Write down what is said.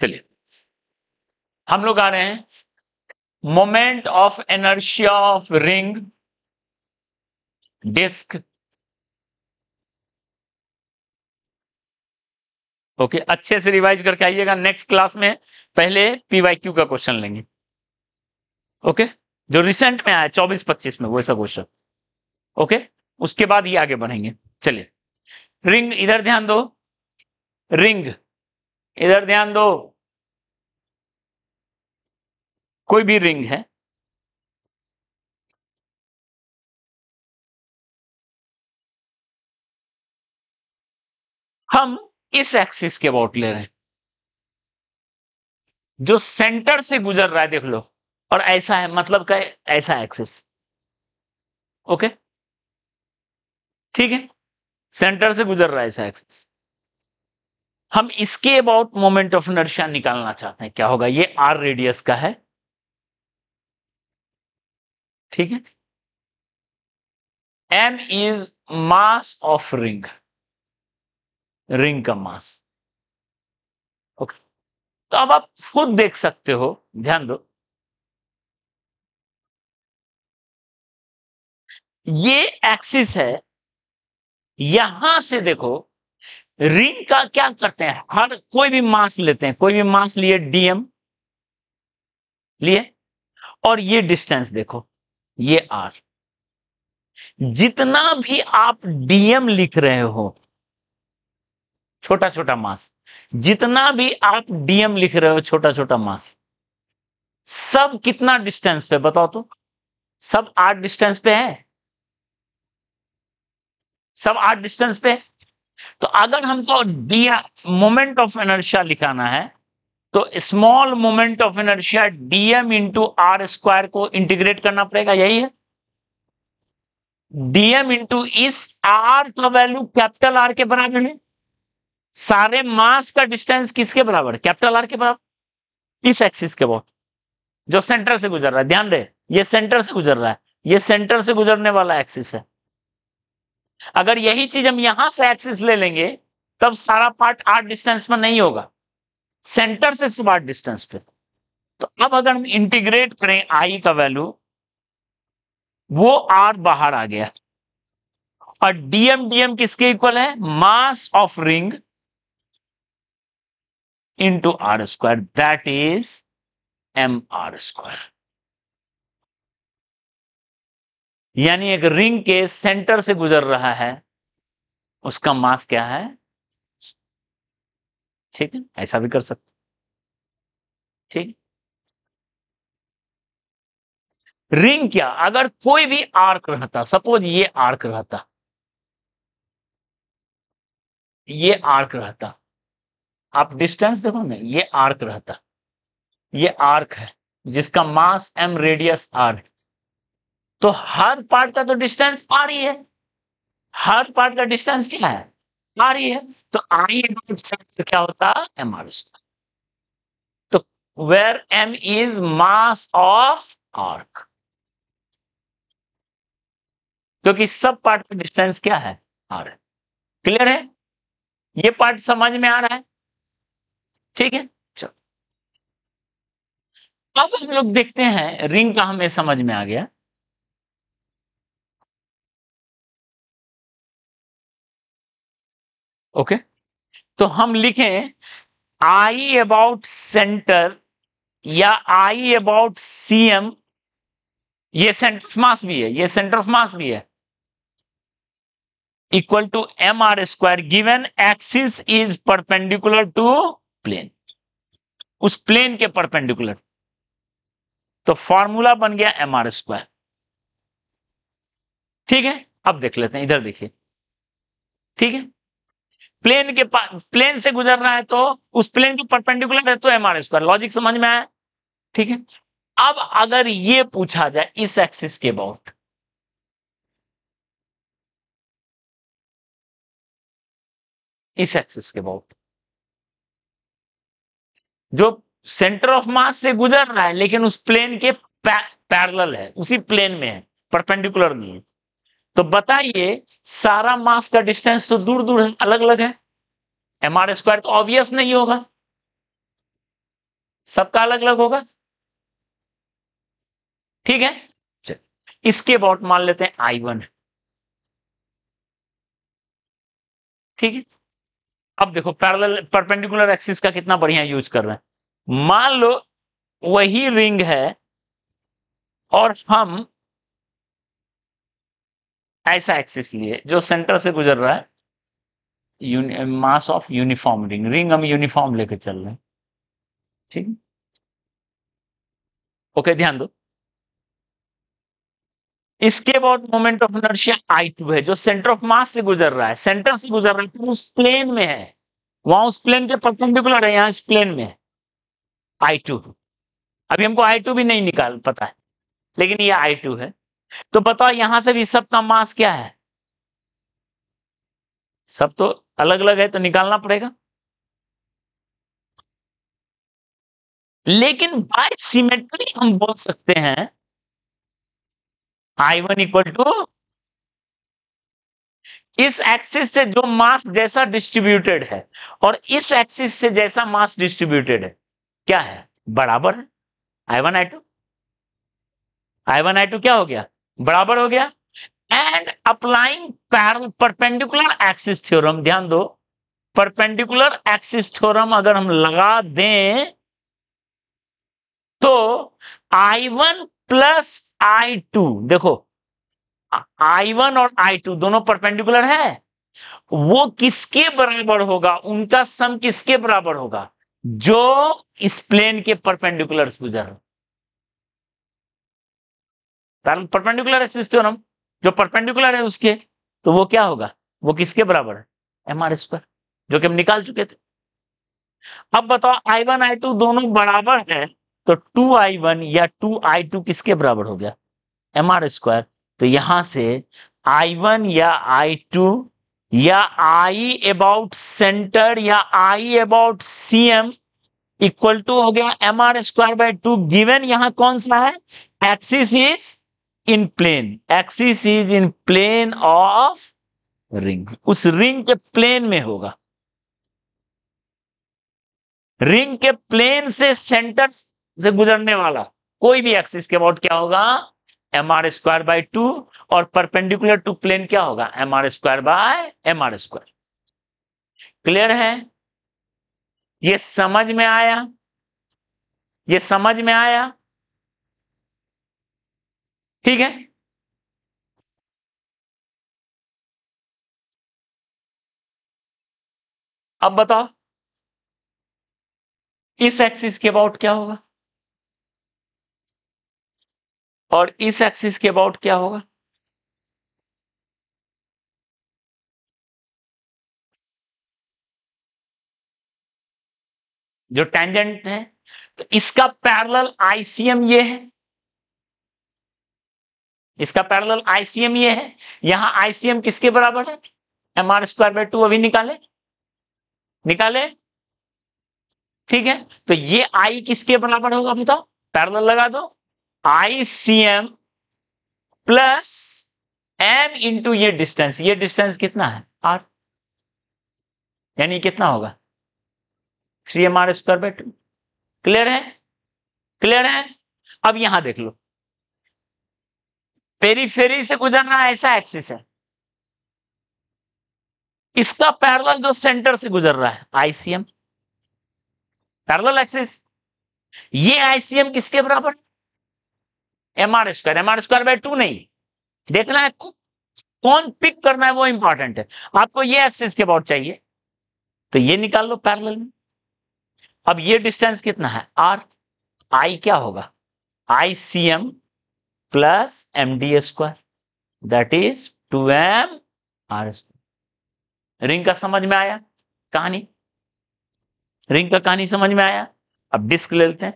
चलिए हम लोग आ रहे हैं moment of inertia of ring disc. Okay, अच्छे से रिवाइज करके आइएगा। नेक्स्ट क्लास में पहले पीवाईक्यू का क्वेश्चन लेंगे। ओके, जो रिसेंट में आया 24-25 में वैसा क्वेश्चन। ओके, उसके बाद ही आगे बढ़ेंगे। चलिए रिंग, इधर ध्यान दो। रिंग, इधर ध्यान दो। कोई भी रिंग है, हम इस एक्सिस के अबाउट ले रहे हैं, जो सेंटर से गुजर रहा है, देख लो। और ऐसा है, मतलब का ऐसा एक्सिस। ओके, ठीक है, सेंटर से गुजर रहा है ऐसा एक्सिस। हम इसके अबाउट मोमेंट ऑफ इनर्शिया निकालना चाहते हैं। क्या होगा? ये आर रेडियस का है, ठीक है। M is mass of ring, ring का मास। ओके, तो अब आप खुद देख सकते हो, ध्यान दो। ये एक्सिस है, यहां से देखो रिंग का क्या करते हैं, हर कोई भी मास लेते हैं, कोई भी मास लिए, डीएम लिए, और ये डिस्टेंस देखो, ये आर। जितना भी आप डीएम लिख रहे हो, छोटा छोटा मास, जितना भी आप डीएम लिख रहे हो, छोटा छोटा मास, सब कितना डिस्टेंस पे बताओ तो? सब आर डिस्टेंस पे है, सब आर डिस्टेंस पे। तो अगर हमको मोमेंट ऑफ इनर्शिया लिखाना है, तो small moment of inertia dm into r square को इंटीग्रेट करना पड़ेगा, यही है। डीएम इंटू इस आर का वैल्यू कैपिटल आर के बराबर है। सारे मास का डिस्टेंस किसके बराबर? कैपिटल आर के बराबर। इस एक्सिस के बहुत, जो सेंटर से गुजर रहा है, ध्यान दे, ये सेंटर से गुजर रहा है, ये सेंटर से गुजरने वाला एक्सिस है। अगर यही चीज हम यहां से एक्सिस ले लेंगे, तब सारा पार्ट आर डिस्टेंस में नहीं होगा, सेंटर से सब आर डिस्टेंस पे। तो अब अगर हम इंटीग्रेट करें आई का वैल्यू, वो आर बाहर आ गया, और डीएम डीएम किसके इक्वल है? Mass of ring into r square, that is M are square. यानी एक रिंग के सेंटर से गुजर रहा है, उसका मास क्या है? ठीक है, ऐसा भी कर सकते, ठीक। रिंग क्या, अगर कोई भी आर्क रहता, सपोज ये आर्क रहता, ये आर्क रहता, आप डिस्टेंस देखो ना, ये आर्क रहता, ये आर्क है जिसका मास एम, रेडियस आर है, तो हर पार्ट का तो डिस्टेंस आर ही है, हर पार्ट का डिस्टेंस क्या है? आर ही है। तो आई क्या होता? M are square. तो where M is mass of arc, क्योंकि सब पार्ट का डिस्टेंस क्या है? आर है। क्लियर है? ये पार्ट समझ में आ रहा है? ठीक है, चलो अब हम लोग देखते हैं, रिंग का हमें समझ में आ गया। ओके, तो हम लिखें आई अबाउट सेंटर या आई अबाउट सीएम, ये सेंटर ऑफ मास भी है, ये सेंटर ऑफ मास भी है, equal to M are square, given axis is perpendicular to plane, उस प्लेन के परपेंडिकुलर। तो फॉर्मूला बन गया एम आर स्क्वायर। ठीक है, अब देख लेते हैं, इधर देखिए, ठीक है। प्लेन के प्लेन से गुजर रहा है, तो उस प्लेन के परपेंडिकुलर है, तो एम आर स्क्वायर। लॉजिक समझ में आया? ठीक है। अब अगर ये पूछा जाए इस एक्सिस के अबाउट, इस एक्सिस के अबाउट, जो सेंटर ऑफ मास से गुजर रहा है, लेकिन उस प्लेन के पैरेलल है, उसी प्लेन में है, परपेंडिकुलर नहीं है, तो बताइए सारा मास का डिस्टेंस तो दूर दूर है, अलग अलग है, एम आर स्क्वायर तो ऑब्वियस नहीं होगा। सबका अलग अलग होगा, ठीक है। चल, इसके अबाउट मान लेते हैं I1, ठीक है। अब देखो पैरेलल परपेंडिकुलर एक्सिस का कितना बढ़िया यूज कर रहे हैं। मान लो वही रिंग है और हम ऐसा एक्सिस लिए जो सेंटर से गुजर रहा है, mass of uniform ring, ring हम यूनिफॉर्म लेकर चल रहे हैं, ठीक है। ओके, ध्यान दो। इसके बाद मोमेंट ऑफ इनर्शिया I2 है जो सेंटर ऑफ मास से गुजर रहा है, सेंटर से गुजर रहा है तो उस प्लेन में है, वहां उस प्लेन के परपेंडिकुलर है, यहां इस प्लेन में है I2। अभी हमको I2 भी नहीं निकाल पता है, लेकिन ये I2 है। तो बताओ यहां से भी सबका मास क्या है, सब तो अलग अलग है तो निकालना पड़ेगा, लेकिन बाय सिमेट्री हम बोल सकते हैं I1 इक्वल टू इस एक्सिस से जो मास जैसा डिस्ट्रीब्यूटेड है और इस एक्सिस से जैसा मास डिस्ट्रीब्यूटेड है, क्या है, बराबर है। I1 I2 क्या हो गया, बराबर हो गया। And applying perpendicular axis theorem, ध्यान दो, परपेंडिकुलर एक्सिस थ्योरम अगर हम लगा दें तो I1 प्लस I2, देखो I1 और I2 दोनों परपेंडिकुलर है, वो किसके बराबर होगा, उनका सम किसके बराबर होगा, जो इस प्लेन के परपेंडिकुलर से गुजर रहा है, परपेंडिकुलर एक्सिस थ्योरम, जो परपेंडिकुलर है उसके, तो वो क्या होगा, वो किसके बराबर है, mr², जो कि हम निकाल चुके थे। अब बताओ I1 I2 दोनों बराबर है तो 2I1 या 2I2 किसके बराबर हो गया, mr²। तो यहां से I1 या I2 या I अबाउट सेंटर या I about CM equal to हो गया mr²/2, गिवन यहां कौन सा है, axis is in plane, axis is in plane of ring, उस रिंग के प्लेन में होगा, रिंग के प्लेन से सेंटर से गुजरने वाला कोई भी एक्सिस के अबाउट क्या होगा, mr²/2, और परपेंडिकुलर टू प्लेन क्या होगा, mr²/mr²। क्लियर है, ये समझ में आया, ये समझ में आया, ठीक है। अब बताओ इस एक्सिस के अबाउट क्या होगा और इस एक्सिस के अबाउट क्या होगा, जो टेंजेंट है, तो इसका पैरेलल ICM ये है, इसका पैरेलल ICM ये है, यहां ICM किसके बराबर है, mr²/2, अभी निकाले निकाले, ठीक है। तो ये I किसके बराबर होगा बताओ, पैरेलल लगा दो, ICM प्लस M इंटू ये डिस्टेंस कितना है R, यानी कितना होगा 3mr²/2। क्लियर है, क्लियर है। अब यहां देख लो, पेरीफेरी से गुजरना ऐसा एक्सिस है, इसका पैरेलल जो सेंटर से गुजर रहा है ICM, पैरेलल एक्सिस, ये ICM किसके बराबर, mr²/2 नहीं, देखना है कौन पिक करना है वो इंपॉर्टेंट है, आपको ये एक्सिस के अबाउट चाहिए तो ये निकाल लो पैरेलल में। अब ये डिस्टेंस कितना है R, I क्या होगा ICM plus md², that is 2mr²। Ring का समझ में आया कहानी, रिंग का कहानी समझ में आया। अब डिस्क ले लेते हैं,